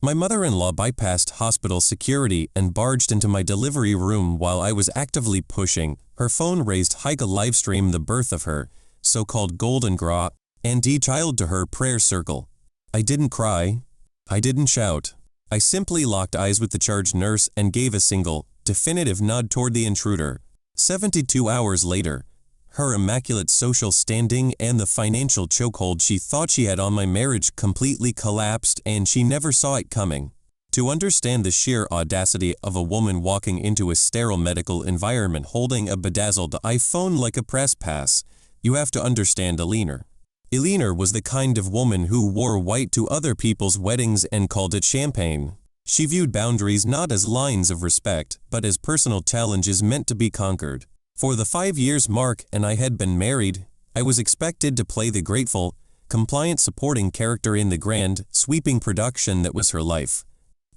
My mother-in-law bypassed hospital security and barged into my delivery room while I was actively pushing her phone raised high to livestream the birth of her so-called golden child to her prayer circle. I didn't cry. I didn't shout. I simply locked eyes with the charge nurse and gave a single, definitive nod toward the intruder. 72 hours later, her immaculate social standing and the financial chokehold she thought she had on my marriage completely collapsed, and she never saw it coming. To understand the sheer audacity of a woman walking into a sterile medical environment holding a bedazzled iPhone like a press pass, you have to understand Eleanor. Eleanor was the kind of woman who wore white to other people's weddings and called it champagne. She viewed boundaries not as lines of respect, but as personal challenges meant to be conquered. For the 5 years Mark and I had been married, I was expected to play the grateful, compliant supporting character in the grand, sweeping production that was her life.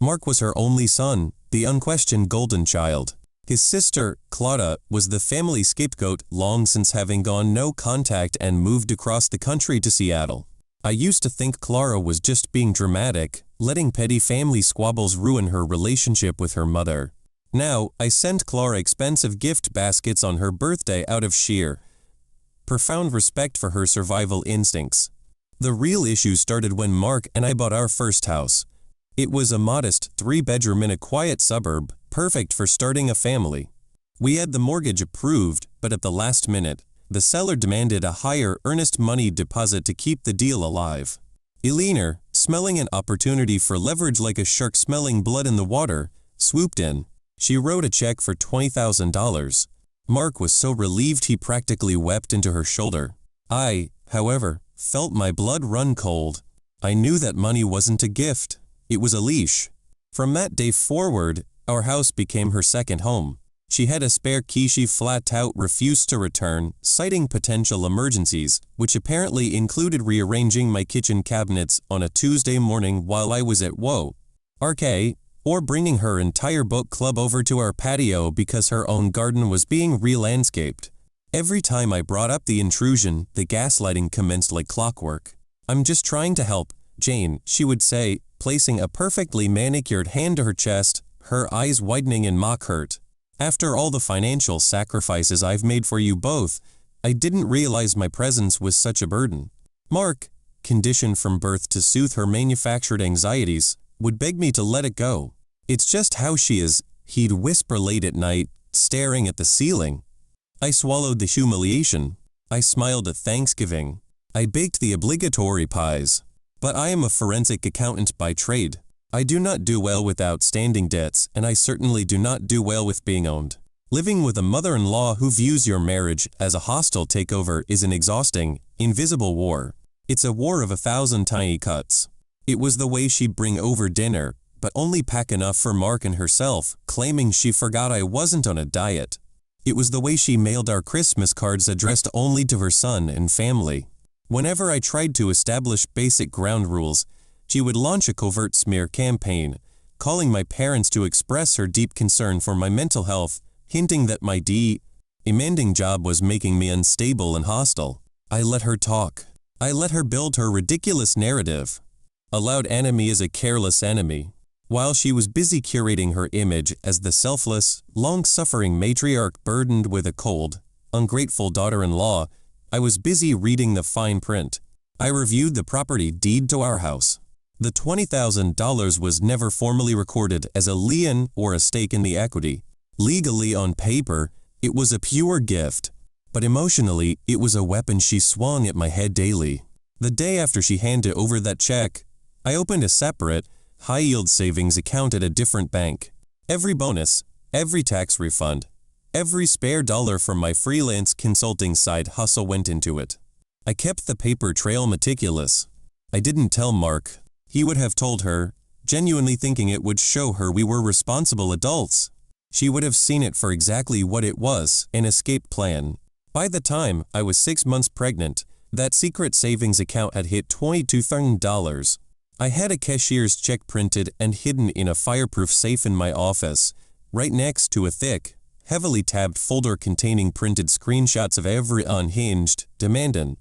Mark was her only son, the unquestioned golden child. His sister, Clara, was the family scapegoat, long since having gone no contact and moved across the country to Seattle. I used to think Clara was just being dramatic, letting petty family squabbles ruin her relationship with her mother. Now, I sent Clara expensive gift baskets on her birthday out of sheer, profound respect for her survival instincts. The real issue started when Mark and I bought our first house. It was a modest 3-bedroom in a quiet suburb, perfect for starting a family. We had the mortgage approved, but at the last minute, the seller demanded a higher earnest money deposit to keep the deal alive. Eleanor, smelling an opportunity for leverage like a shark smelling blood in the water, swooped in. She wrote a check for $20,000. Mark was so relieved he practically wept into her shoulder. I, however, felt my blood run cold. I knew that money wasn't a gift. It was a leash. From that day forward, our house became her second home. She had a spare key she flat out refused to return, citing potential emergencies, which apparently included rearranging my kitchen cabinets on a Tuesday morning while I was at RK, or bringing her entire book club over to our patio because her own garden was being re-landscaped. Every time I brought up the intrusion, the gaslighting commenced like clockwork. "I'm just trying to help, Jane," she would say, placing a perfectly manicured hand to her chest, her eyes widening in mock hurt. "After all the financial sacrifices I've made for you both, I didn't realize my presence was such a burden." Mark, conditioned from birth to soothe her manufactured anxieties, would beg me to let it go. "It's just how she is," he'd whisper late at night, staring at the ceiling. I swallowed the humiliation. I smiled at Thanksgiving. I baked the obligatory pies. But I am a forensic accountant by trade. I do not do well with outstanding debts, and I certainly do not do well with being owned. Living with a mother-in-law who views your marriage as a hostile takeover is an exhausting, invisible war. It's a war of 1,000 tiny cuts. It was the way she'd bring over dinner, but only pack enough for Mark and herself, claiming she forgot I wasn't on a diet. It was the way she mailed our Christmas cards addressed only to her son and family. Whenever I tried to establish basic ground rules, she would launch a covert smear campaign, calling my parents to express her deep concern for my mental health, hinting that my demanding job was making me unstable and hostile. I let her talk. I let her build her ridiculous narrative. A loud enemy is a careless enemy. While she was busy curating her image as the selfless, long-suffering matriarch burdened with a cold, ungrateful daughter-in-law, I was busy reading the fine print. I reviewed the property deed to our house. The $20,000 was never formally recorded as a lien or a stake in the equity. Legally on paper, it was a pure gift, but emotionally, it was a weapon she swung at my head daily. The day after she handed over that check, I opened a separate, high-yield savings account at a different bank. Every bonus, every tax refund, every spare dollar from my freelance consulting side hustle went into it. I kept the paper trail meticulous. I didn't tell Mark. He would have told her, genuinely thinking it would show her we were responsible adults. She would have seen it for exactly what it was, an escape plan. By the time I was 6 months pregnant, that secret savings account had hit $22,000. I had a cashier's check printed and hidden in a fireproof safe in my office, right next to a thick, heavily tabbed folder containing printed screenshots of every unhinged, demanding,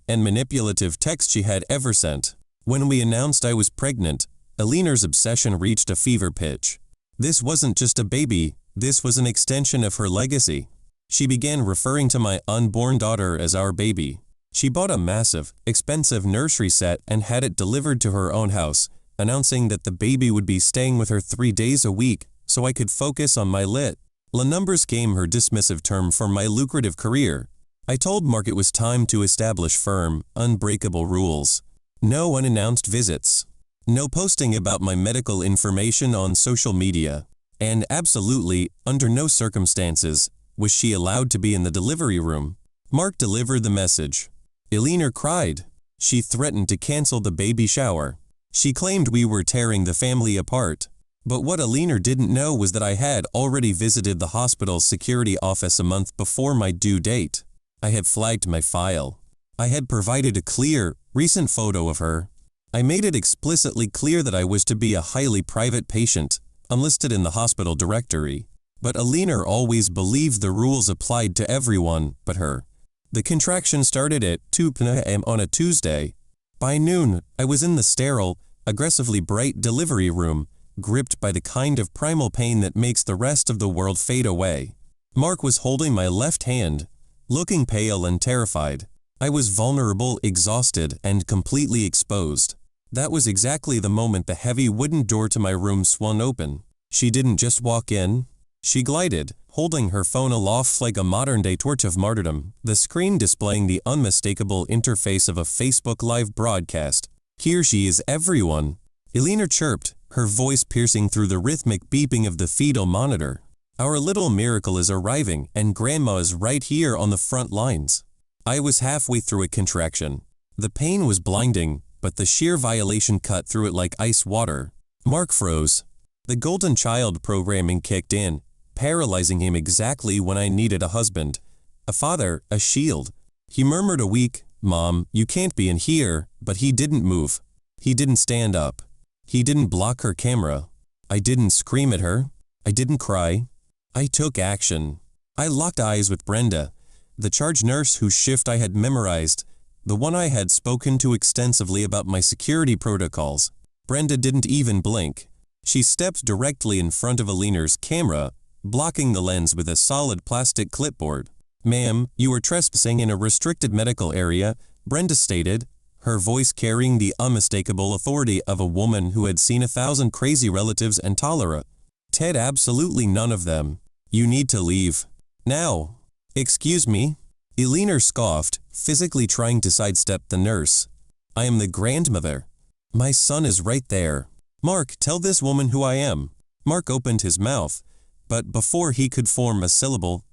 and manipulative text she had ever sent. When we announced I was pregnant, Eleanor's obsession reached a fever pitch. This wasn't just a baby, this was an extension of her legacy. She began referring to my unborn daughter as our baby. She bought a massive, expensive nursery set and had it delivered to her own house, announcing that the baby would be staying with her 3 days a week so I could focus on my lit. La numbers game her dismissive term for my lucrative career. I told Mark it was time to establish firm, unbreakable rules. No unannounced visits. No posting about my medical information on social media. And absolutely, under no circumstances, was she allowed to be in the delivery room. Mark delivered the message. Eleanor cried. She threatened to cancel the baby shower. She claimed we were tearing the family apart. But what Eleanor didn't know was that I had already visited the hospital's security office a month before my due date. I had flagged my file. I had provided a clear, recent photo of her. I made it explicitly clear that I was to be a highly private patient, unlisted in the hospital directory. But Eleanor always believed the rules applied to everyone but her. The contraction started at 2 p.m. on a Tuesday. By noon, I was in the sterile, aggressively bright delivery room, gripped by the kind of primal pain that makes the rest of the world fade away. Mark was holding my left hand, looking pale and terrified. I was vulnerable, exhausted, and completely exposed. That was exactly the moment the heavy wooden door to my room swung open. She didn't just walk in. She glided, holding her phone aloft like a modern-day torch of martyrdom, the screen displaying the unmistakable interface of a Facebook Live broadcast. Here she is, everyone. Eleanor chirped, her voice piercing through the rhythmic beeping of the fetal monitor. Our little miracle is arriving, and Grandma is right here on the front lines. I was halfway through a contraction. The pain was blinding, but the sheer violation cut through it like ice water. Mark froze. The golden child programming kicked in, paralyzing him exactly when I needed a husband, a father, a shield. He murmured a weak, "Mom, you can't be in here," but he didn't move. He didn't stand up. He didn't block her camera. I didn't scream at her. I didn't cry. I took action. I locked eyes with Brenda, the charge nurse whose shift I had memorized, the one I had spoken to extensively about my security protocols. Brenda didn't even blink. She stepped directly in front of Eleanor's camera, blocking the lens with a solid plastic clipboard. "Ma'am, you are trespassing in a restricted medical area," Brenda stated, her voice carrying the unmistakable authority of a woman who had seen 1,000 crazy relatives and tolerate. Ted, absolutely none of them. "You need to leave. Now." "Excuse me?" Eleanor scoffed, physically trying to sidestep the nurse. "I am the grandmother. My son is right there. Mark, tell this woman who I am." Mark opened his mouth, but before he could form a syllable,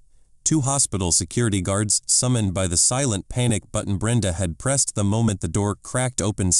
2 hospital security guards, summoned by the silent panic button Brenda had pressed the moment the door cracked open,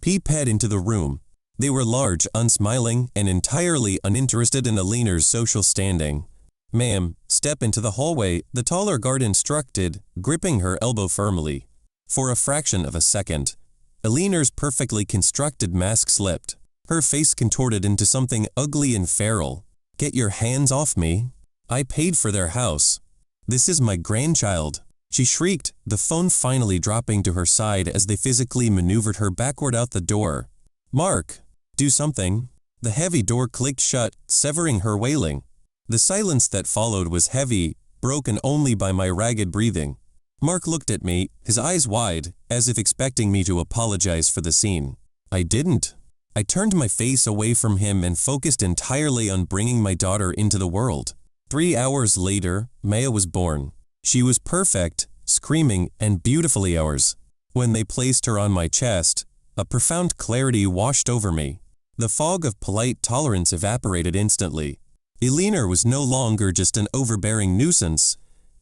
peeped into the room. They were large, unsmiling, and entirely uninterested in Eleanor's social standing. "Ma'am, step into the hallway," the taller guard instructed, gripping her elbow firmly. For a fraction of a second, Eleanor's perfectly constructed mask slipped. Her face contorted into something ugly and feral. "Get your hands off me. I paid for their house. This is my grandchild," she shrieked, the phone finally dropping to her side as they physically maneuvered her backward out the door. "Mark, do something." The heavy door clicked shut, severing her wailing. The silence that followed was heavy, broken only by my ragged breathing. Mark looked at me, his eyes wide, as if expecting me to apologize for the scene. I didn't. I turned my face away from him and focused entirely on bringing my daughter into the world. 3 hours later, Maya was born. She was perfect, screaming, and beautifully ours. When they placed her on my chest, a profound clarity washed over me. The fog of polite tolerance evaporated instantly. Eleanor was no longer just an overbearing nuisance.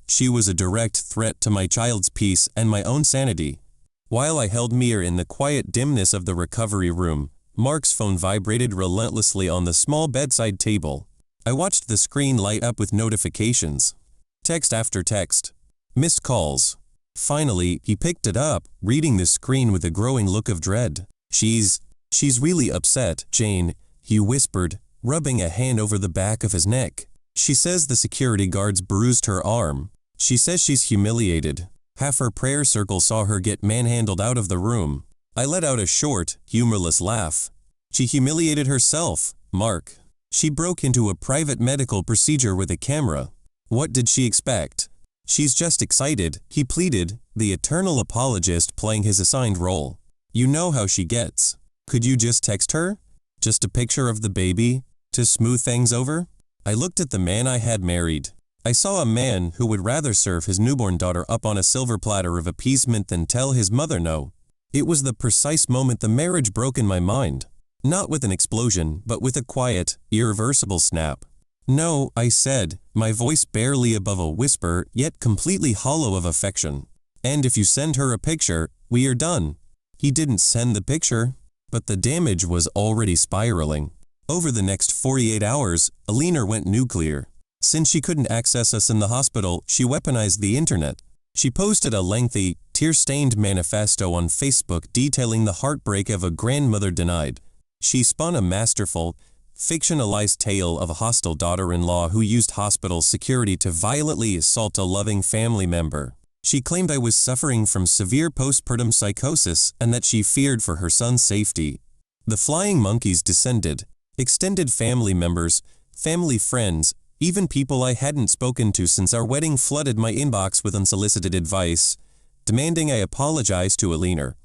She was a direct threat to my child's peace and my own sanity. While I held Mia in the quiet dimness of the recovery room, Mark's phone vibrated relentlessly on the small bedside table. I watched the screen light up with notifications. Text after text. Missed calls. Finally, he picked it up, reading the screen with a growing look of dread. She's really upset, Jane," he whispered, rubbing a hand over the back of his neck. "She says the security guards bruised her arm. She says she's humiliated. Half her prayer circle saw her get manhandled out of the room." I let out a short, humorless laugh. She humiliated herself, Mark. She broke into a private medical procedure with a camera. What did she expect? She's just excited, he pleaded, the eternal apologist playing his assigned role. You know how she gets. Could you just text her? Just a picture of the baby? To smooth things over? I looked at the man I had married. I saw a man who would rather serve his newborn daughter up on a silver platter of appeasement than tell his mother no. It was the precise moment the marriage broke in my mind. Not with an explosion, but with a quiet, irreversible snap. No, I said, my voice barely above a whisper, yet completely hollow of affection. And if you send her a picture, we are done. He didn't send the picture, but the damage was already spiraling. Over the next 48 hours, Alina went nuclear. Since she couldn't access us in the hospital, she weaponized the internet. She posted a lengthy, tear-stained manifesto on Facebook detailing the heartbreak of a grandmother denied. She spun a masterful, fictionalized tale of a hostile daughter-in-law who used hospital security to violently assault a loving family member. She claimed I was suffering from severe postpartum psychosis and that she feared for her son's safety. The flying monkeys descended. Extended family members, family friends, even people I hadn't spoken to since our wedding flooded my inbox with unsolicited advice, demanding I apologize to Alina.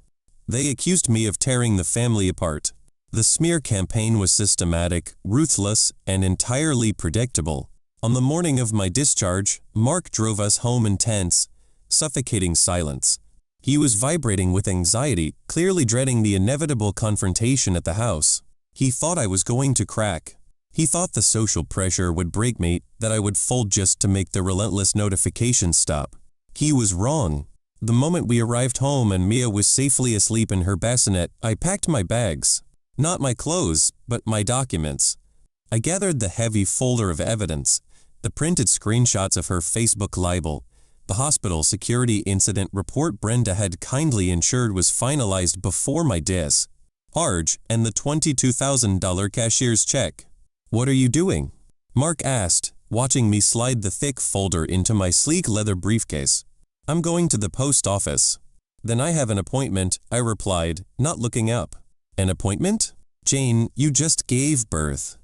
They accused me of tearing the family apart. The smear campaign was systematic, ruthless, and entirely predictable. On the morning of my discharge, Mark drove us home in tense, suffocating silence. He was vibrating with anxiety, clearly dreading the inevitable confrontation at the house. He thought I was going to crack. He thought the social pressure would break me, that I would fold just to make the relentless notifications stop. He was wrong. The moment we arrived home and Mia was safely asleep in her bassinet, I packed my bags. Not my clothes, but my documents. I gathered the heavy folder of evidence, the printed screenshots of her Facebook libel, the hospital security incident report Brenda had kindly ensured was finalized before my discharge, and the $22,000 cashier's check. What are you doing? Mark asked, watching me slide the thick folder into my sleek leather briefcase. I'm going to the post office. Then I have an appointment, I replied, not looking up. An appointment? Jane, you just gave birth.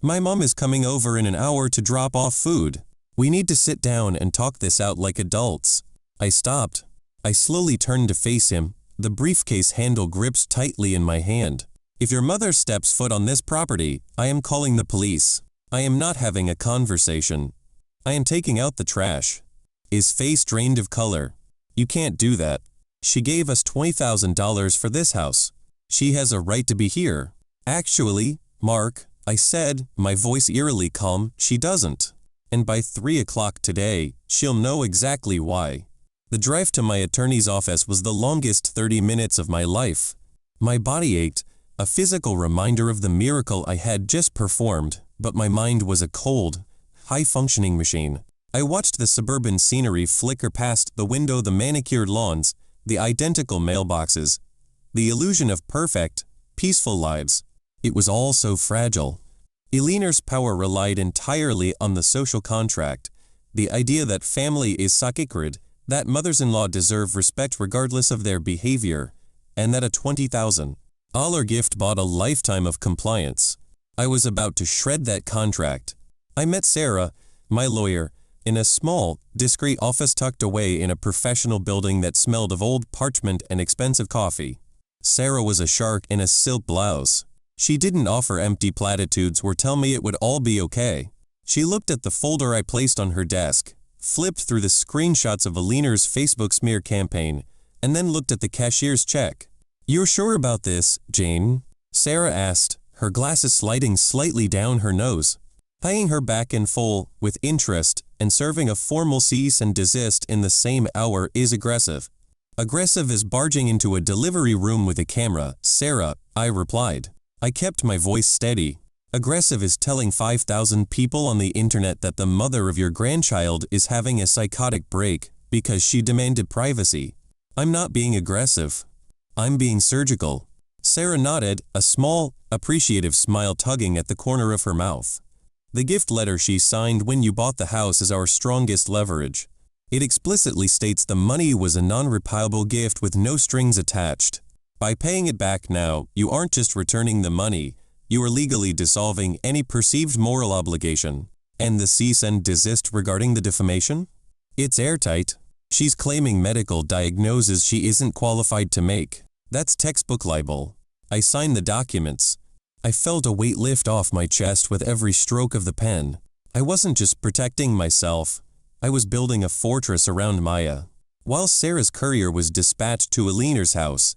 My mom is coming over in an hour to drop off food. We need to sit down and talk this out like adults. I stopped. I slowly turned to face him, the briefcase handle gripped tightly in my hand. If your mother steps foot on this property, I am calling the police. I am not having a conversation. I am taking out the trash. His face drained of color. You can't do that. She gave us $20,000 for this house. She has a right to be here. Actually, Mark, I said, my voice eerily calm, she doesn't. And by 3 o'clock today, she'll know exactly why. The drive to my attorney's office was the longest 30 minutes of my life. My body ached, a physical reminder of the miracle I had just performed, but my mind was a cold, high-functioning machine. I watched the suburban scenery flicker past the window, the manicured lawns, the identical mailboxes, the illusion of perfect, peaceful lives. It was all so fragile. Alina's power relied entirely on the social contract, the idea that family is sacred, that mothers-in-law deserve respect regardless of their behavior, and that a $20,000 gift bought a lifetime of compliance. I was about to shred that contract. I met Sarah, my lawyer, in a small, discreet office tucked away in a professional building that smelled of old parchment and expensive coffee. Sarah was a shark in a silk blouse. She didn't offer empty platitudes or tell me it would all be okay. She looked at the folder I placed on her desk, flipped through the screenshots of Alina's Facebook smear campaign, and then looked at the cashier's check. "You're sure about this, Jane?" Sarah asked, her glasses sliding slightly down her nose. Paying her back in full, with interest, and serving a formal cease and desist in the same hour is aggressive. Aggressive as barging into a delivery room with a camera, Sarah, I replied. I kept my voice steady. Aggressive is telling 5,000 people on the internet that the mother of your grandchild is having a psychotic break because she demanded privacy. I'm not being aggressive. I'm being surgical. Sarah nodded, a small, appreciative smile tugging at the corner of her mouth. The gift letter she signed when you bought the house is our strongest leverage. It explicitly states the money was a non-repayable gift with no strings attached. By paying it back now, you aren't just returning the money, you are legally dissolving any perceived moral obligation. And the cease and desist regarding the defamation? It's airtight. She's claiming medical diagnoses she isn't qualified to make. That's textbook libel. I signed the documents. I felt a weight lift off my chest with every stroke of the pen. I wasn't just protecting myself. I was building a fortress around Maya. While Sarah's courier was dispatched to Eleanor's house,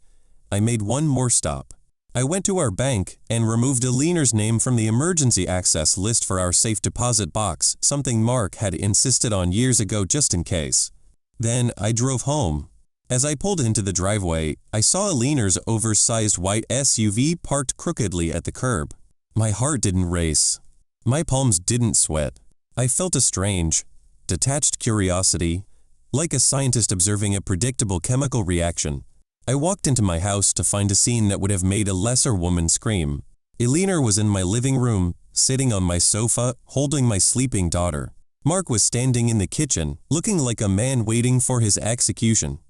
I made one more stop. I went to our bank and removed Eleanor's name from the emergency access list for our safe deposit box, something Mark had insisted on years ago just in case. Then I drove home. As I pulled into the driveway, I saw Eleanor's oversized white SUV parked crookedly at the curb. My heart didn't race. My palms didn't sweat. I felt a strange, detached curiosity, like a scientist observing a predictable chemical reaction. I walked into my house to find a scene that would have made a lesser woman scream. Eleanor was in my living room, sitting on my sofa, holding my sleeping daughter. Mark was standing in the kitchen, looking like a man waiting for his execution.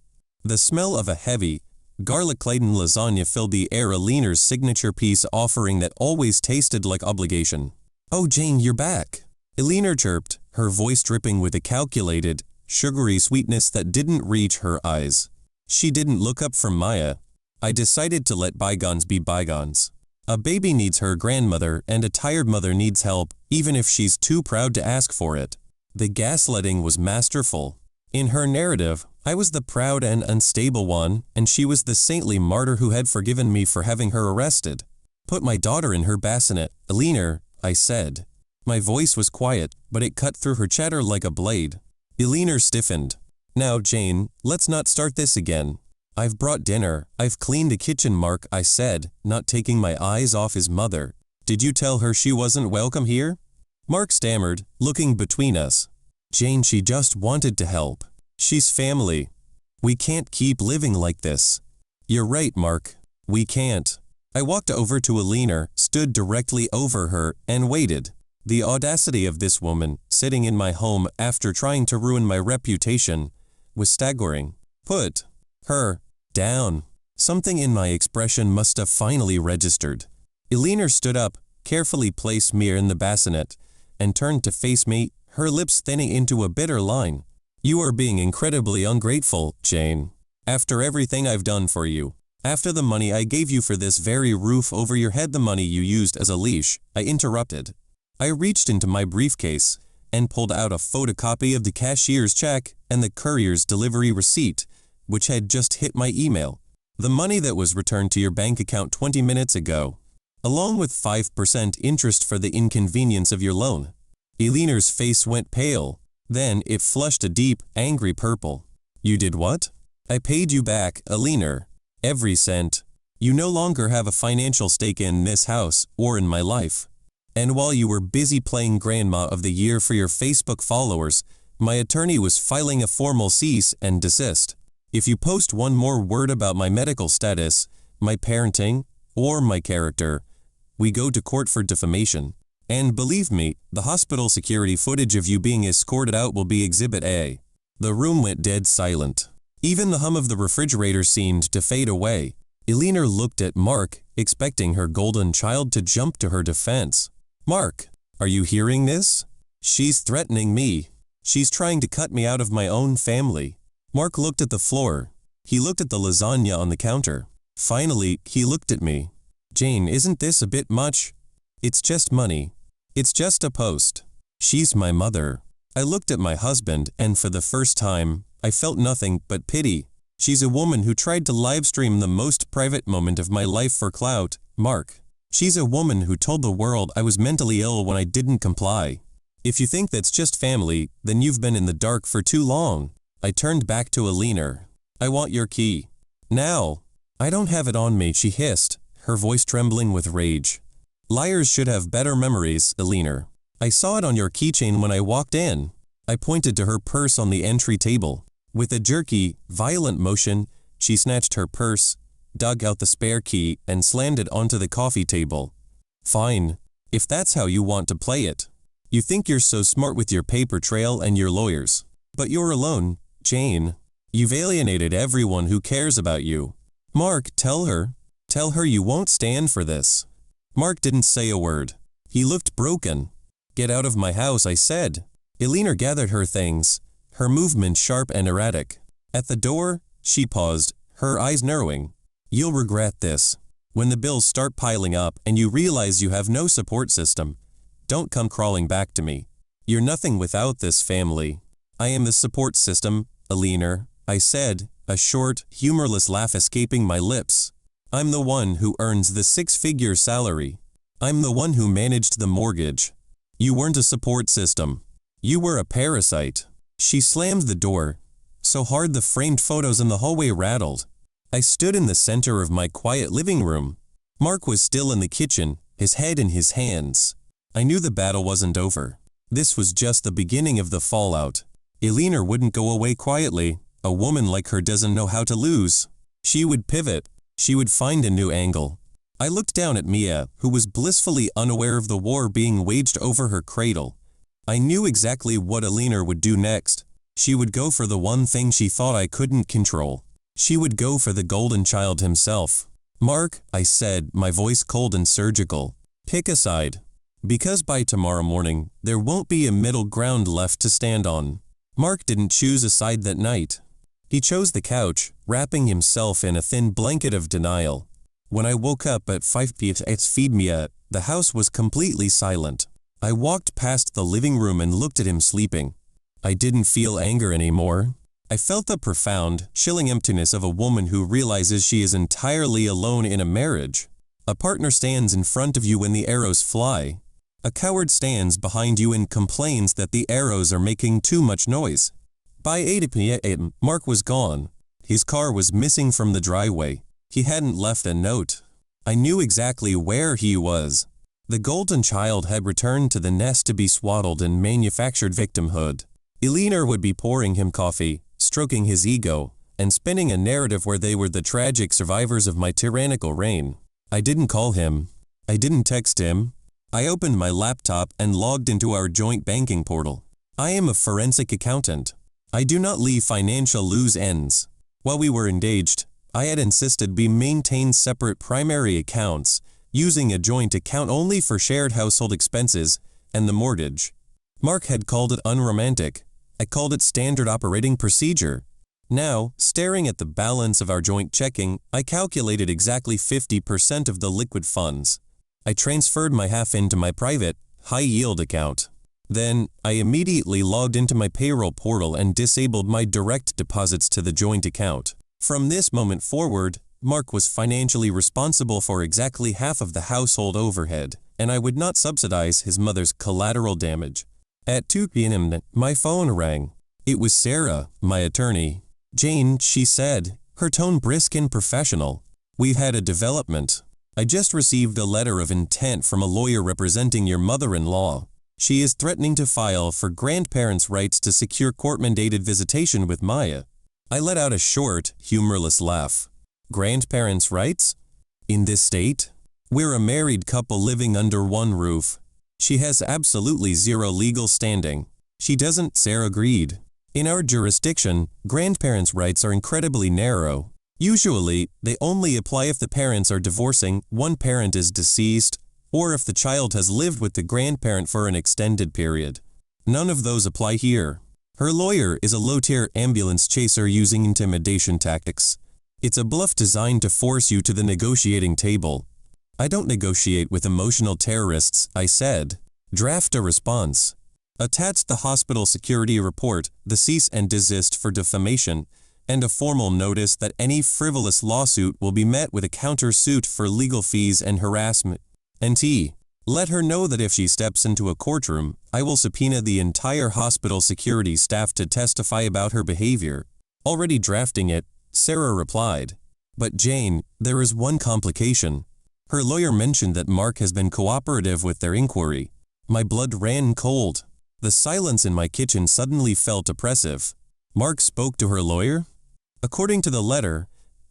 The smell of a heavy, garlic-laden lasagna filled the air, Eleanor's signature peace offering that always tasted like obligation. "Oh, Jane, you're back," Eleanor chirped, her voice dripping with a calculated, sugary sweetness that didn't reach her eyes. She didn't look up from Maya. I decided to let bygones be bygones. A baby needs her grandmother, and a tired mother needs help, even if she's too proud to ask for it. The gaslighting was masterful. In her narrative, I was the proud and unstable one, and she was the saintly martyr who had forgiven me for having her arrested. "Put my daughter in her bassinet, Eleanor," I said. My voice was quiet, but it cut through her chatter like a blade. Eleanor stiffened. "Now, Jane, let's not start this again. I've brought dinner. I've cleaned the kitchen," Mark, I said, not taking my eyes off his mother. "Did you tell her she wasn't welcome here?" Mark stammered, looking between us. "Jane, she just wanted to help. She's family. We can't keep living like this." "You're right, Mark. We can't." I walked over to Eleanor, stood directly over her, and waited. The audacity of this woman, sitting in my home after trying to ruin my reputation, was staggering. "Put her down." Something in my expression must have finally registered. Eleanor stood up, carefully placed me in the bassinet, and turned to face me, her lips thinning into a bitter line. "You are being incredibly ungrateful, Jane. After everything I've done for you, after the money I gave you for this very roof over your head, the money you used as a leash," I interrupted. I reached into my briefcase and pulled out a photocopy of the cashier's check and the courier's delivery receipt, which had just hit my email. "The money that was returned to your bank account 20 minutes ago, along with 5% interest for the inconvenience of your loan." Eleanor's face went pale. Then it flushed a deep, angry purple. "You did what?" "I paid you back, Eleanor. Every cent. You no longer have a financial stake in this house or in my life. And while you were busy playing Grandma of the Year for your Facebook followers, my attorney was filing a formal cease and desist. If you post one more word about my medical status, my parenting, or my character, we go to court for defamation. And believe me, the hospital security footage of you being escorted out will be Exhibit A." The room went dead silent. Even the hum of the refrigerator seemed to fade away. Eleanor looked at Mark, expecting her golden child to jump to her defense. "Mark, are you hearing this? She's threatening me. She's trying to cut me out of my own family." Mark looked at the floor. He looked at the lasagna on the counter. Finally, he looked at me. "Jane, isn't this a bit much? It's just money. It's just a post. She's my mother." I looked at my husband, and for the first time, I felt nothing but pity. "She's a woman who tried to livestream the most private moment of my life for clout, Mark. She's a woman who told the world I was mentally ill when I didn't comply. If you think that's just family, then you've been in the dark for too long." I turned back to Eleanor. "I want your key. Now." "I don't have it on me," she hissed, her voice trembling with rage. "Liars should have better memories, Eleanor. I saw it on your keychain when I walked in." I pointed to her purse on the entry table. With a jerky, violent motion, she snatched her purse, dug out the spare key, and slammed it onto the coffee table. "Fine, if that's how you want to play it. You think you're so smart with your paper trail and your lawyers. But you're alone, Jane. You've alienated everyone who cares about you. Mark, tell her. Tell her you won't stand for this. Mark didn't say a word. He looked broken. Get out of my house, I said. Eleanor gathered her things, her movement sharp and erratic. At the door, she paused, her eyes narrowing. You'll regret this. When the bills start piling up and you realize you have no support system, don't come crawling back to me. You're nothing without this family. I am the support system, Eleanor, I said, a short, humorless laugh escaping my lips. I'm the one who earns the six-figure salary. I'm the one who managed the mortgage. You weren't a support system. You were a parasite. She slammed the door, so hard the framed photos in the hallway rattled. I stood in the center of my quiet living room. Mark was still in the kitchen, his head in his hands. I knew the battle wasn't over. This was just the beginning of the fallout. Eleanor wouldn't go away quietly. A woman like her doesn't know how to lose. She would pivot. She would find a new angle. I looked down at Mia, who was blissfully unaware of the war being waged over her cradle. I knew exactly what Eleanor would do next. She would go for the one thing she thought I couldn't control. She would go for the golden child himself. Mark, I said, my voice cold and surgical, pick a side. Because by tomorrow morning, there won't be a middle ground left to stand on. Mark didn't choose a side that night. He chose the couch, wrapping himself in a thin blanket of denial. When I woke up at 5 p.m. the house was completely silent. I walked past the living room and looked at him sleeping. I didn't feel anger anymore. I felt the profound, chilling emptiness of a woman who realizes she is entirely alone in a marriage. A partner stands in front of you when the arrows fly. A coward stands behind you and complains that the arrows are making too much noise. By 8 p.m., Mark was gone. His car was missing from the driveway. He hadn't left a note. I knew exactly where he was. The golden child had returned to the nest to be swaddled in manufactured victimhood. Eleanor would be pouring him coffee, stroking his ego, and spinning a narrative where they were the tragic survivors of my tyrannical reign. I didn't call him. I didn't text him. I opened my laptop and logged into our joint banking portal. I am a forensic accountant. I do not leave financial loose ends. While we were engaged, I had insisted we maintain separate primary accounts, using a joint account only for shared household expenses and the mortgage. Mark had called it unromantic. I called it standard operating procedure. Now, staring at the balance of our joint checking, I calculated exactly 50% of the liquid funds. I transferred my half into my private, high-yield account. Then, I immediately logged into my payroll portal and disabled my direct deposits to the joint account. From this moment forward, Mark was financially responsible for exactly half of the household overhead, and I would not subsidize his mother's collateral damage. At 2 p.m., my phone rang. It was Sarah, my attorney. Jane, she said, her tone brisk and professional. We've had a development. I just received a letter of intent from a lawyer representing your mother-in-law. She is threatening to file for grandparents' rights to secure court-mandated visitation with Maya. I let out a short, humorless laugh. Grandparents' rights? In this state? We're a married couple living under one roof. She has absolutely zero legal standing. She doesn't, Sarah agreed. In our jurisdiction, grandparents' rights are incredibly narrow. Usually, they only apply if the parents are divorcing, one parent is deceased, or if the child has lived with the grandparent for an extended period. None of those apply here. Her lawyer is a low-tier ambulance chaser using intimidation tactics. It's a bluff designed to force you to the negotiating table. I don't negotiate with emotional terrorists, I said. Draft a response. Attach the hospital security report, the cease-and-desist for defamation, and a formal notice that any frivolous lawsuit will be met with a counter-suit for legal fees and harassment. Let her know that if she steps into a courtroom, I will subpoena the entire hospital security staff to testify about her behavior. Already drafting it, Sarah replied. But Jane, there is one complication. Her lawyer mentioned that Mark has been cooperative with their inquiry. My blood ran cold. The silence in my kitchen suddenly felt oppressive. Mark spoke to her lawyer? According to the letter,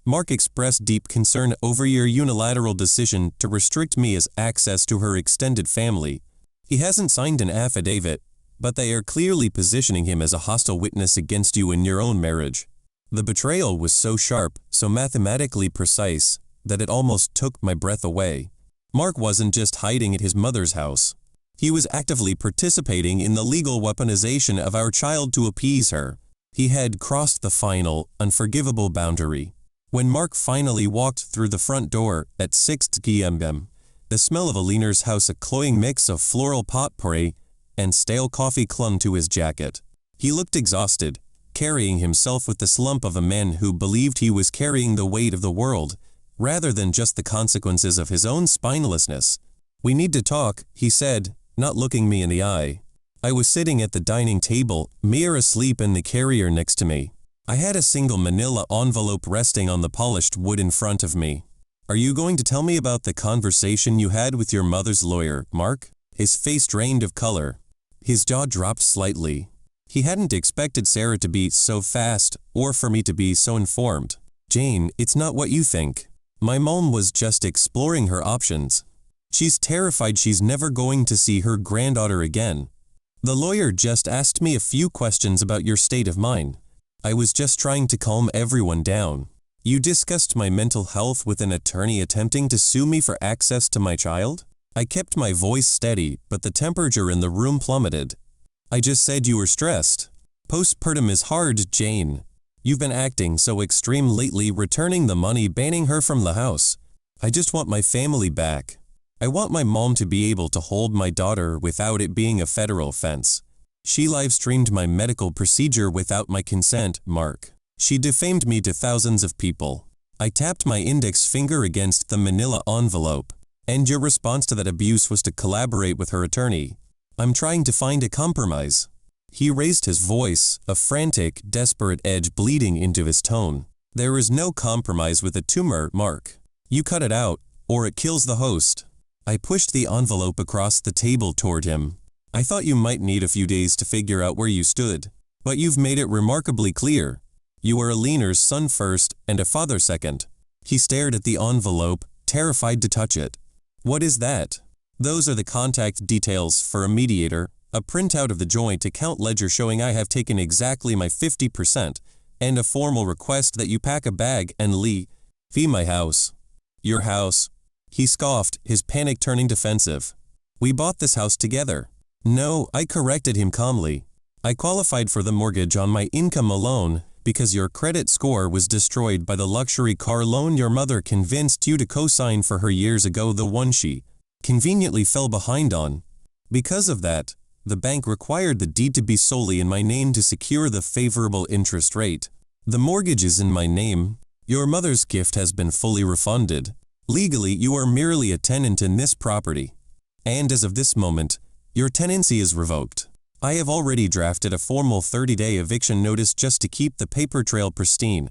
Mark expressed deep concern over your unilateral decision to restrict Mia's access to her extended family. He hasn't signed an affidavit, but they are clearly positioning him as a hostile witness against you in your own marriage. The betrayal was so sharp, so mathematically precise, that it almost took my breath away. Mark wasn't just hiding at his mother's house. He was actively participating in the legal weaponization of our child to appease her. He had crossed the final, unforgivable boundary. When Mark finally walked through the front door at 6 p.m., the smell of Alina's house, a cloying mix of floral potpourri and stale coffee, clung to his jacket. He looked exhausted, carrying himself with the slump of a man who believed he was carrying the weight of the world, rather than just the consequences of his own spinelessness. "We need to talk," he said, not looking me in the eye. I was sitting at the dining table, Mia asleep in the carrier next to me. I had a single manila envelope resting on the polished wood in front of me. "Are you going to tell me about the conversation you had with your mother's lawyer, Mark?" His face drained of color. His jaw dropped slightly. He hadn't expected Sarah to be so fast, or for me to be so informed. "Jane, it's not what you think. My mom was just exploring her options. She's terrified she's never going to see her granddaughter again. The lawyer just asked me a few questions about your state of mind. I was just trying to calm everyone down. You discussed my mental health with an attorney attempting to sue me for access to my child?" I kept my voice steady, but the temperature in the room plummeted. "I just said you were stressed. Postpartum is hard, Jane. You've been acting so extreme lately, returning the money, banning her from the house. I just want my family back. I want my mom to be able to hold my daughter without it being a federal offense. She live-streamed my medical procedure without my consent, Mark. She defamed me to thousands of people." I tapped my index finger against the manila envelope. "And your response to that abuse was to collaborate with her attorney. I'm trying to find a compromise." He raised his voice, a frantic, desperate edge bleeding into his tone. "There is no compromise with a tumor, Mark. You cut it out, or it kills the host." I pushed the envelope across the table toward him. "I thought you might need a few days to figure out where you stood, but you've made it remarkably clear. You are Alina's son first and a father second." He stared at the envelope, terrified to touch it. "What is that?" "Those are the contact details for a mediator, a printout of the joint account ledger showing I have taken exactly my 50%, and a formal request that you pack a bag and leave my house." "Your house?" He scoffed, his panic turning defensive. "We bought this house together." "No," I corrected him calmly. "I qualified for the mortgage on my income alone because your credit score was destroyed by the luxury car loan your mother convinced you to co-sign for her years ago, the one she conveniently fell behind on. Because of that, the bank required the deed to be solely in my name to secure the favorable interest rate. The mortgage is in my name. Your mother's gift has been fully refunded. Legally, you are merely a tenant in this property. And as of this moment, your tenancy is revoked. I have already drafted a formal 30-day eviction notice just to keep the paper trail pristine,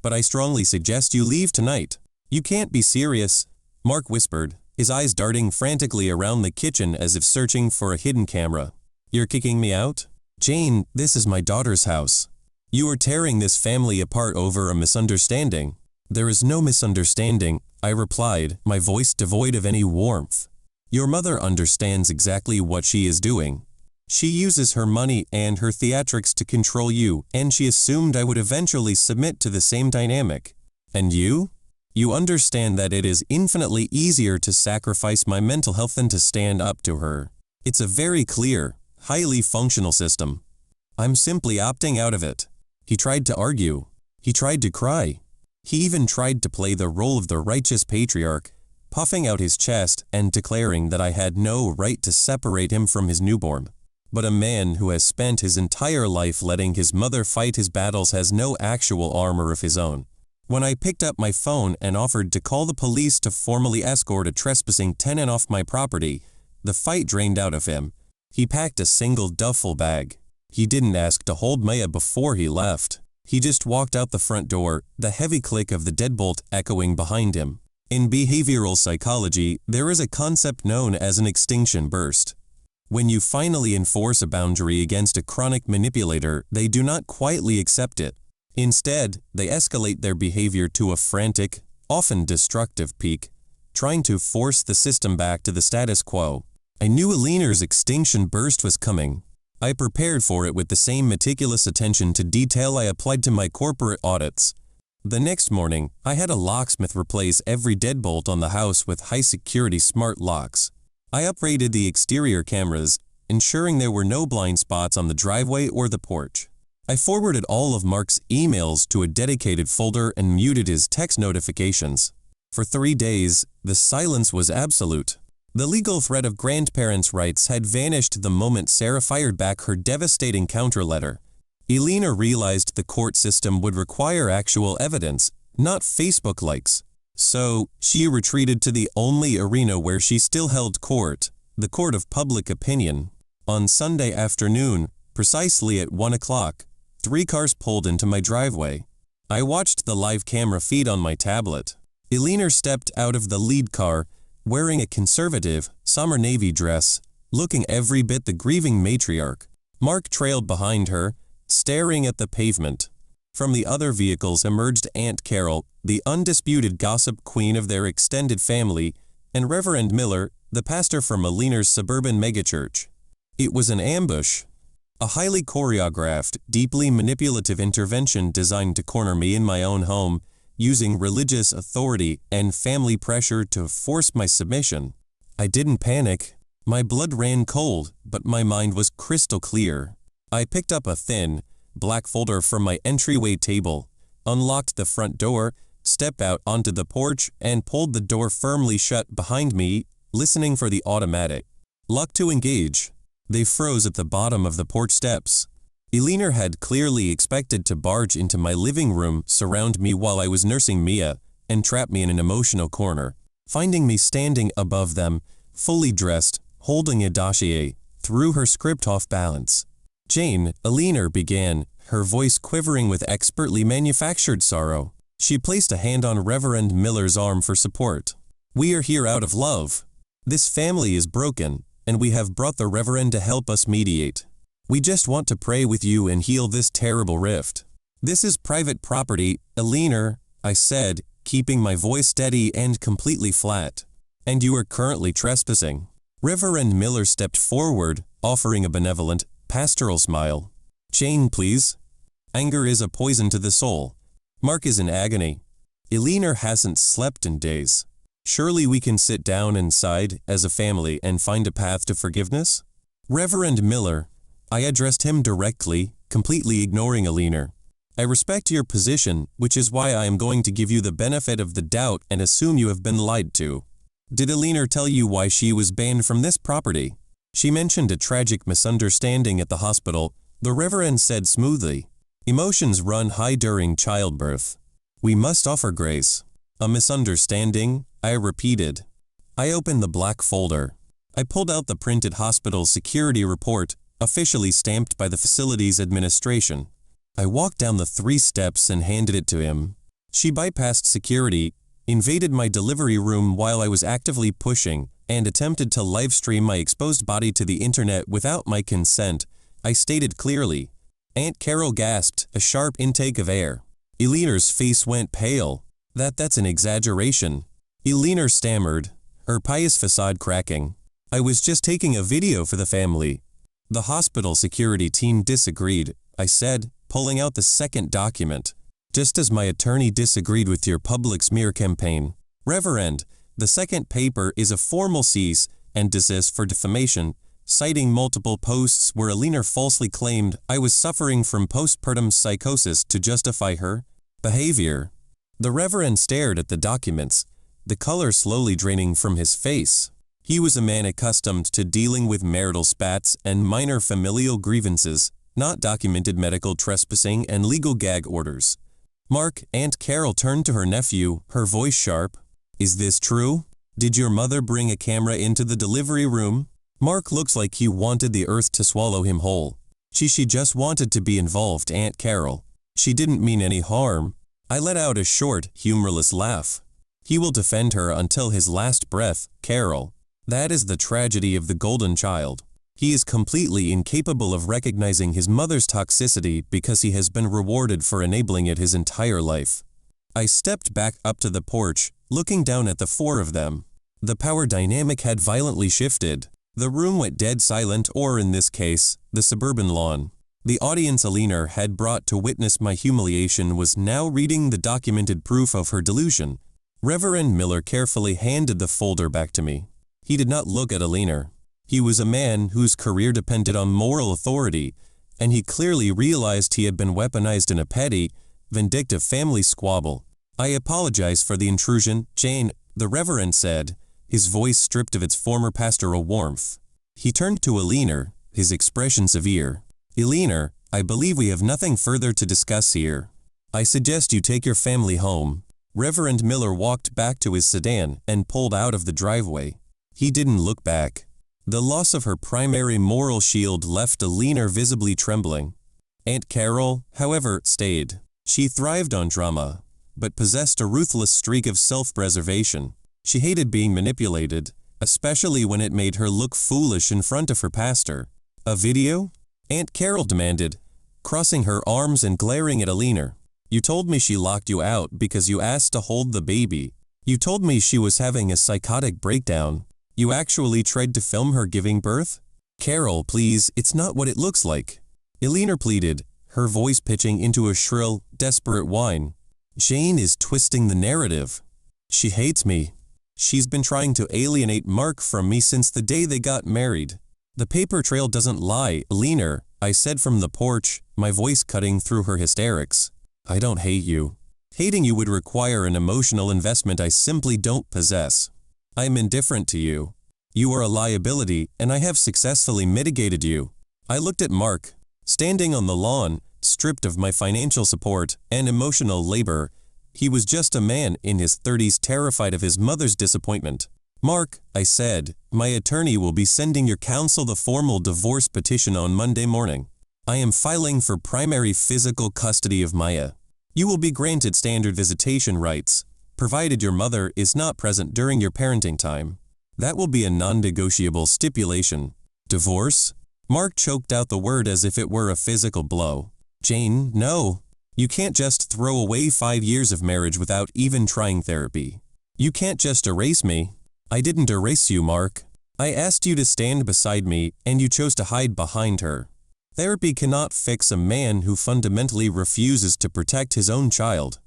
but I strongly suggest you leave tonight." "You can't be serious," Mark whispered, his eyes darting frantically around the kitchen as if searching for a hidden camera. "You're kicking me out?" "Jane, this is my daughter's house. You are tearing this family apart over a misunderstanding." "There is no misunderstanding," I replied, my voice devoid of any warmth. "Your mother understands exactly what she is doing. She uses her money and her theatrics to control you, and she assumed I would eventually submit to the same dynamic. And you? You understand that it is infinitely easier to sacrifice my mental health than to stand up to her. It's a very clear, highly functional system. I'm simply opting out of it." He tried to argue. He tried to cry. He even tried to play the role of the righteous patriarch, puffing out his chest and declaring that I had no right to separate him from his newborn. But a man who has spent his entire life letting his mother fight his battles has no actual armor of his own. When I picked up my phone and offered to call the police to formally escort a trespassing tenant off my property, the fight drained out of him. He packed a single duffel bag. He didn't ask to hold Maya before he left. He just walked out the front door, the heavy click of the deadbolt echoing behind him. In behavioral psychology, there is a concept known as an extinction burst. When you finally enforce a boundary against a chronic manipulator, they do not quietly accept it. Instead, they escalate their behavior to a frantic, often destructive peak, trying to force the system back to the status quo. I knew Alina's extinction burst was coming. I prepared for it with the same meticulous attention to detail I applied to my corporate audits. The next morning, I had a locksmith replace every deadbolt on the house with high-security smart locks. I upgraded the exterior cameras, ensuring there were no blind spots on the driveway or the porch. I forwarded all of Mark's emails to a dedicated folder and muted his text notifications. For 3 days, the silence was absolute. The legal threat of grandparents' rights had vanished the moment Sarah fired back her devastating counter-letter. Elena realized the court system would require actual evidence, not Facebook likes. So, she retreated to the only arena where she still held court, the court of public opinion. On Sunday afternoon, precisely at 1 o'clock, 3 cars pulled into my driveway. I watched the live camera feed on my tablet. Elena stepped out of the lead car, wearing a conservative, summer navy dress, looking every bit the grieving matriarch. Mark trailed behind her, staring at the pavement. From the other vehicles emerged Aunt Carol, the undisputed gossip queen of their extended family, and Reverend Miller, the pastor from Elena's suburban megachurch. It was an ambush. A highly choreographed, deeply manipulative intervention designed to corner me in my own home, using religious authority and family pressure to force my submission. I didn't panic. My blood ran cold, but my mind was crystal clear. I picked up a thin, black folder from my entryway table, unlocked the front door, stepped out onto the porch, and pulled the door firmly shut behind me, listening for the automatic. Luck to engage. They froze at the bottom of the porch steps. Elena had clearly expected to barge into my living room, surround me while I was nursing Mia, and trap me in an emotional corner. Finding me standing above them, fully dressed, holding a dossier, threw her script off balance. "Jane," Elena began, her voice quivering with expertly manufactured sorrow. She placed a hand on Reverend Miller's arm for support. "We are here out of love. This family is broken, and we have brought the Reverend to help us mediate. We just want to pray with you and heal this terrible rift." "This is private property, Elena," I said, keeping my voice steady and completely flat. "And you are currently trespassing." Reverend Miller stepped forward, offering a benevolent, pastoral smile. "Jane, please. Anger is a poison to the soul. Mark is in agony. Elena hasn't slept in days. Surely we can sit down inside as a family and find a path to forgiveness?" "Reverend Miller," I addressed him directly, completely ignoring Elena. "I respect your position, which is why I am going to give you the benefit of the doubt and assume you have been lied to. Did Elena tell you why she was banned from this property?" "She mentioned a tragic misunderstanding at the hospital," the Reverend said smoothly. "Emotions run high during childbirth. We must offer grace." "A misunderstanding?" I repeated. I opened the black folder. I pulled out the printed hospital security report, officially stamped by the facility's administration. I walked down the 3 steps and handed it to him. She bypassed security, invaded my delivery room while I was actively pushing, and attempted to livestream my exposed body to the internet without my consent. I stated clearly. Aunt Carol gasped, a sharp intake of air. Eleanor's face went pale. That's an exaggeration. Eleanor stammered, her pious facade cracking. "I was just taking a video for the family." The hospital security team disagreed, I said, pulling out the second document. "Just as my attorney disagreed with your public smear campaign. Reverend, the second paper is a formal cease and desist for defamation, citing multiple posts where Elena falsely claimed I was suffering from postpartum psychosis to justify her behavior." The Reverend stared at the documents, the color slowly draining from his face. He was a man accustomed to dealing with marital spats and minor familial grievances, not documented medical trespassing and legal gag orders. "Mark," Aunt Carol turned to her nephew, her voice sharp. "Is this true? Did your mother bring a camera into the delivery room?" Mark looks like he wanted the earth to swallow him whole. She just wanted to be involved, Aunt Carol. She didn't mean any harm." I let out a short, humorless laugh. "He will defend her until his last breath, Carol. That is the tragedy of the golden child. He is completely incapable of recognizing his mother's toxicity because he has been rewarded for enabling it his entire life." I stepped back up to the porch, looking down at the 4 of them. The power dynamic had violently shifted. The room went dead silent, or in this case, the suburban lawn. The audience Alina had brought to witness my humiliation was now reading the documented proof of her delusion. Reverend Miller carefully handed the folder back to me. He did not look at Alina. He was a man whose career depended on moral authority, and he clearly realized he had been weaponized in a petty, vindictive family squabble. "I apologize for the intrusion, Jane," the Reverend said, his voice stripped of its former pastoral warmth. He turned to Alina, his expression severe. "Alina, I believe we have nothing further to discuss here. I suggest you take your family home." Reverend Miller walked back to his sedan and pulled out of the driveway. He didn't look back. The loss of her primary moral shield left Alina visibly trembling. Aunt Carol, however, stayed. She thrived on drama, but possessed a ruthless streak of self-preservation. She hated being manipulated, especially when it made her look foolish in front of her pastor. "A video?" Aunt Carol demanded, crossing her arms and glaring at Alina. "You told me she locked you out because you asked to hold the baby. You told me she was having a psychotic breakdown. You actually tried to film her giving birth?" "Carol, please, it's not what it looks like," Alina pleaded, her voice pitching into a shrill, desperate whine. "Jane is twisting the narrative. She hates me. She's been trying to alienate Mark from me since the day they got married." "The paper trail doesn't lie, Alina," I said from the porch, my voice cutting through her hysterics. "I don't hate you. Hating you would require an emotional investment I simply don't possess. I'm indifferent to you. You are a liability, and I have successfully mitigated you." I looked at Mark, standing on the lawn, stripped of my financial support and emotional labor. He was just a man in his 30s terrified of his mother's disappointment. "Mark," I said, "my attorney will be sending your counsel the formal divorce petition on Monday morning. I am filing for primary physical custody of Maya. You will be granted standard visitation rights, provided your mother is not present during your parenting time. That will be a non-negotiable stipulation." "Divorce?" Mark choked out the word as if it were a physical blow. "Jane, no. You can't just throw away 5 years of marriage without even trying therapy. You can't just erase me." "I didn't erase you, Mark. I asked you to stand beside me, and you chose to hide behind her. Therapy cannot fix a man who fundamentally refuses to protect his own child."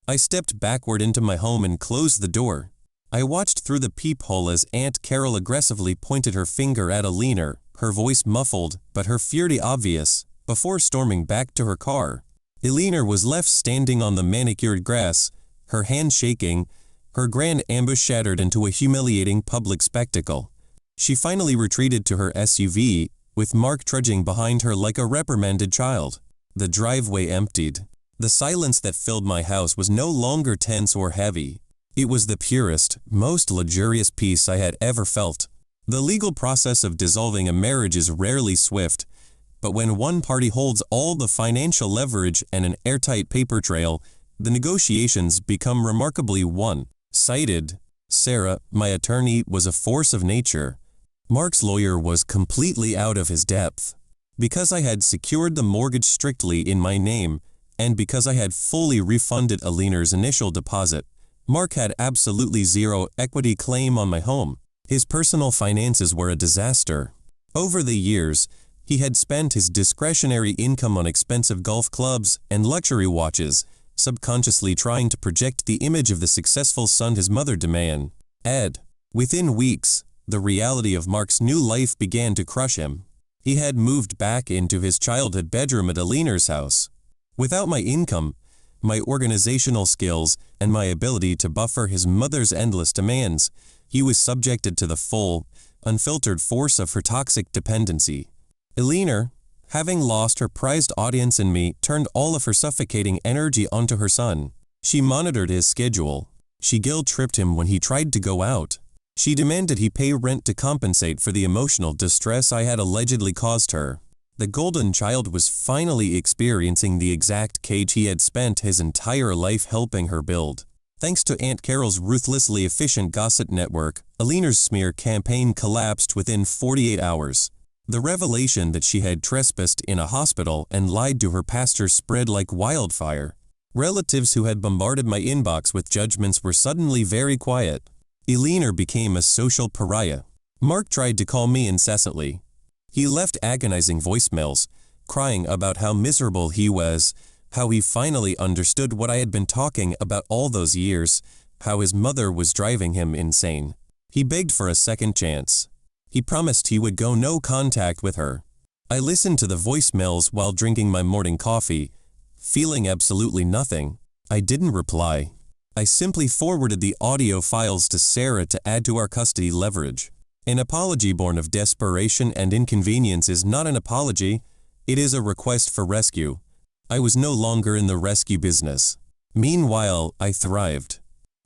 I stepped backward into my home and closed the door. I watched through the peephole as Aunt Carol aggressively pointed her finger at Alina, her voice muffled but her fury obvious, before storming back to her car. Alina was left standing on the manicured grass, her hand shaking, her grand ambush shattered into a humiliating public spectacle. She finally retreated to her SUV, with Mark trudging behind her like a reprimanded child. The driveway emptied. The silence that filled my house was no longer tense or heavy. It was the purest, most luxurious peace I had ever felt. The legal process of dissolving a marriage is rarely swift, but when one party holds all the financial leverage and an airtight paper trail, the negotiations become remarkably one-sided. Sarah, my attorney, was a force of nature. Mark's lawyer was completely out of his depth. Because I had secured the mortgage strictly in my name, and because I had fully refunded Alina's initial deposit, Mark had absolutely zero equity claim on my home. His personal finances were a disaster. Over the years, he had spent his discretionary income on expensive golf clubs and luxury watches, subconsciously trying to project the image of the successful son his mother demanded. Within weeks, the reality of Mark's new life began to crush him. He had moved back into his childhood bedroom at Alina's house. Without my income, my organizational skills, and my ability to buffer his mother's endless demands, he was subjected to the full, unfiltered force of her toxic dependency. Alina, having lost her prized audience in me, turned all of her suffocating energy onto her son. She monitored his schedule. She guilt-tripped him when he tried to go out. She demanded he pay rent to compensate for the emotional distress I had allegedly caused her. The golden child was finally experiencing the exact cage he had spent his entire life helping her build. Thanks to Aunt Carol's ruthlessly efficient gossip network, Alina's smear campaign collapsed within 48 hours. The revelation that she had trespassed in a hospital and lied to her pastor spread like wildfire. Relatives who had bombarded my inbox with judgments were suddenly very quiet. Alina became a social pariah. Mark tried to call me incessantly. He left agonizing voicemails, crying about how miserable he was, how he finally understood what I had been talking about all those years, how his mother was driving him insane. He begged for a second chance. He promised he would go no contact with her. I listened to the voicemails while drinking my morning coffee, feeling absolutely nothing. I didn't reply. I simply forwarded the audio files to Sarah to add to our custody leverage. An apology born of desperation and inconvenience is not an apology, it is a request for rescue. I was no longer in the rescue business. Meanwhile, I thrived.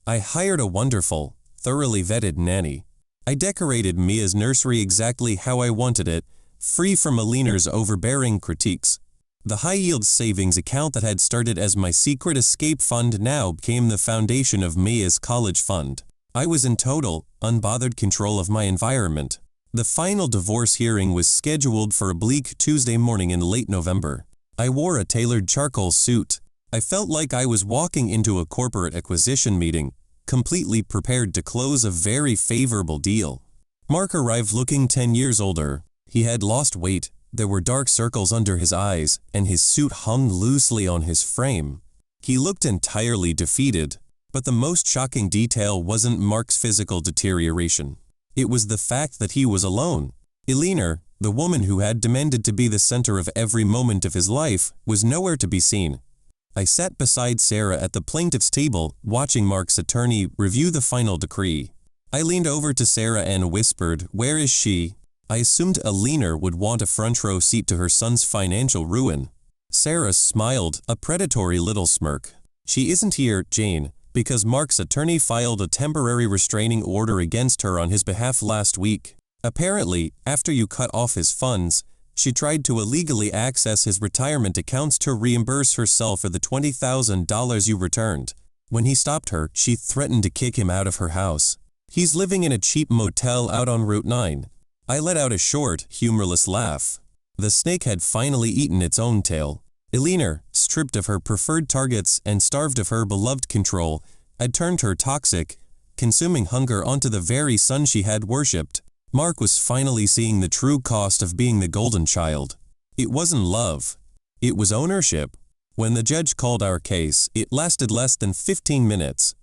I hired a wonderful, thoroughly vetted nanny. I decorated Mia's nursery exactly how I wanted it, free from Alina's overbearing critiques. The high-yield savings account that had started as my secret escape fund now became the foundation of Mia's college fund. I was in total, unbothered control of my environment. The final divorce hearing was scheduled for a bleak Tuesday morning in late November. I wore a tailored charcoal suit. I felt like I was walking into a corporate acquisition meeting, completely prepared to close a very favorable deal. Mark arrived looking 10 years older. He had lost weight, there were dark circles under his eyes, and his suit hung loosely on his frame. He looked entirely defeated, but the most shocking detail wasn't Mark's physical deterioration. It was the fact that he was alone. Alina, the woman who had demanded to be the center of every moment of his life, was nowhere to be seen. I sat beside Sarah at the plaintiff's table, watching Mark's attorney review the final decree. I leaned over to Sarah and whispered, "Where is she?" I assumed Alina would want a front row seat to her son's financial ruin. Sarah smiled, a predatory little smirk. "She isn't here, Jane, because Mark's attorney filed a temporary restraining order against her on his behalf last week. Apparently, after you cut off his funds, she tried to illegally access his retirement accounts to reimburse herself for the $20,000 you returned. When he stopped her, she threatened to kick him out of her house. He's living in a cheap motel out on Route 9. I let out a short, humorless laugh. The snake had finally eaten its own tail. Alina, stripped of her preferred targets and starved of her beloved control, had turned her toxic, consuming hunger onto the very son she had worshipped. Mark was finally seeing the true cost of being the golden child. It wasn't love. It was ownership. When the judge called our case, it lasted less than 15 minutes.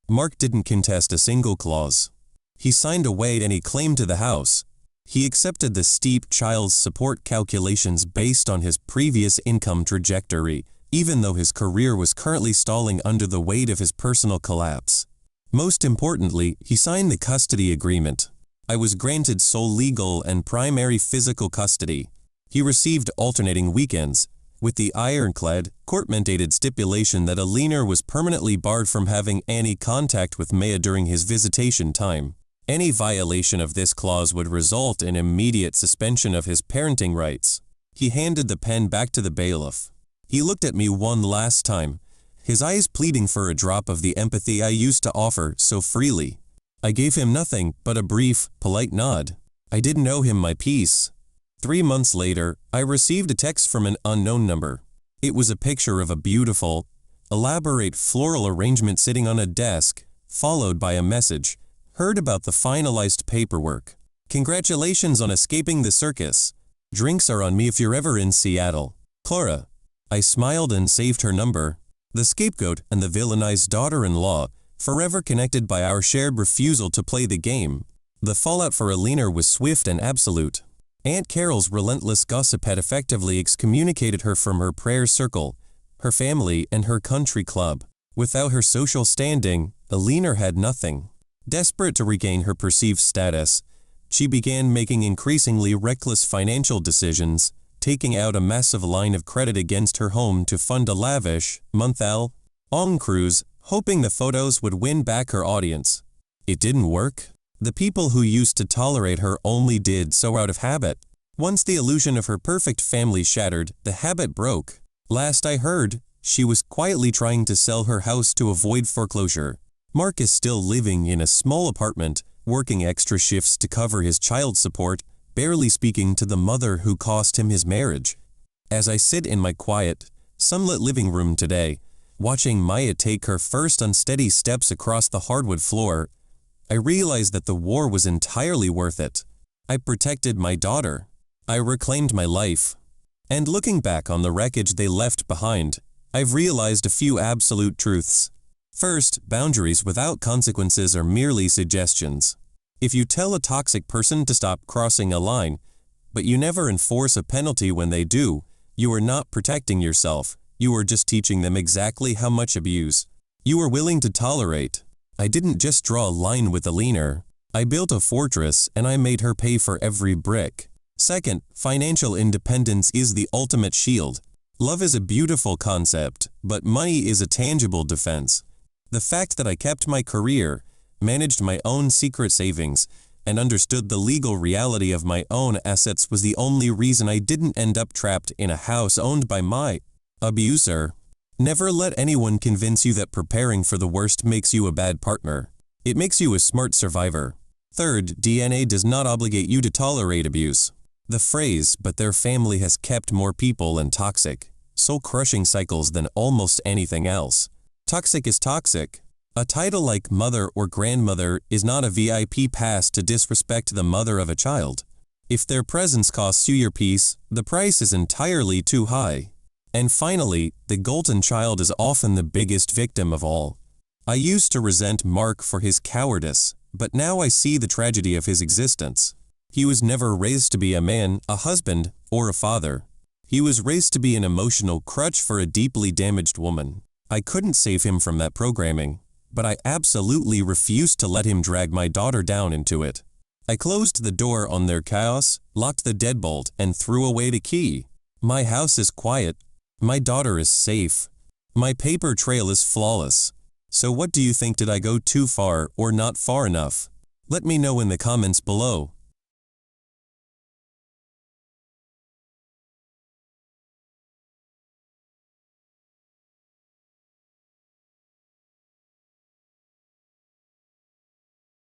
Mark didn't contest a single clause. He signed away any claim to the house. He accepted the steep child support calculations based on his previous income trajectory, even though his career was currently stalling under the weight of his personal collapse. Most importantly, he signed the custody agreement. I was granted sole legal and primary physical custody. He received alternating weekends, with the ironclad, court-mandated stipulation that Alina was permanently barred from having any contact with Maya during his visitation time. Any violation of this clause would result in immediate suspension of his parenting rights. He handed the pen back to the bailiff. He looked at me one last time, his eyes pleading for a drop of the empathy I used to offer so freely. I gave him nothing but a brief, polite nod. I didn't owe him my peace. 3 months later, I received a text from an unknown number. It was a picture of a beautiful, elaborate floral arrangement sitting on a desk, followed by a message. Heard about the finalized paperwork. Congratulations on escaping the circus. Drinks are on me if you're ever in Seattle. Clara. I smiled and saved her number. The scapegoat and the villainized daughter-in-law, forever connected by our shared refusal to play the game. The fallout for Alina was swift and absolute. Aunt Carol's relentless gossip had effectively excommunicated her from her prayer circle, her family, and her country club. Without her social standing, Alina had nothing. Desperate to regain her perceived status, she began making increasingly reckless financial decisions, taking out a massive line of credit against her home to fund a lavish, month-long cruise, hoping the photos would win back her audience. It didn't work. The people who used to tolerate her only did so out of habit. Once the illusion of her perfect family shattered, the habit broke. Last I heard, she was quietly trying to sell her house to avoid foreclosure. Mark is still living in a small apartment, working extra shifts to cover his child support, barely speaking to the mother who cost him his marriage. As I sit in my quiet, sunlit living room today, watching Maya take her first unsteady steps across the hardwood floor, I realized that the war was entirely worth it. I protected my daughter. I reclaimed my life. And looking back on the wreckage they left behind, I've realized a few absolute truths. First, boundaries without consequences are merely suggestions. If you tell a toxic person to stop crossing a line, but you never enforce a penalty when they do, you are not protecting yourself. You are just teaching them exactly how much abuse you are willing to tolerate. I didn't just draw a line with the leaner. I built a fortress and I made her pay for every brick. Second, financial independence is the ultimate shield. Love is a beautiful concept, but money is a tangible defense. The fact that I kept my career, managed my own secret savings, and understood the legal reality of my own assets was the only reason I didn't end up trapped in a house owned by my abuser. Never let anyone convince you that preparing for the worst makes you a bad partner. It makes you a smart survivor. Third, DNA does not obligate you to tolerate abuse. The phrase, "but their family has kept more people," and toxic, soul-crushing cycles than almost anything else. Toxic is toxic. A title like mother or grandmother is not a VIP pass to disrespect the mother of a child. If their presence costs you your peace, the price is entirely too high. And finally, the golden child is often the biggest victim of all. I used to resent Mark for his cowardice, but now I see the tragedy of his existence. He was never raised to be a man, a husband, or a father. He was raised to be an emotional crutch for a deeply damaged woman. I couldn't save him from that programming, but I absolutely refused to let him drag my daughter down into it. I closed the door on their chaos, locked the deadbolt, and threw away the key. My house is quiet. My daughter is safe. My paper trail is flawless. So what do you think? Did I go too far or not far enough? Let me know in the comments below.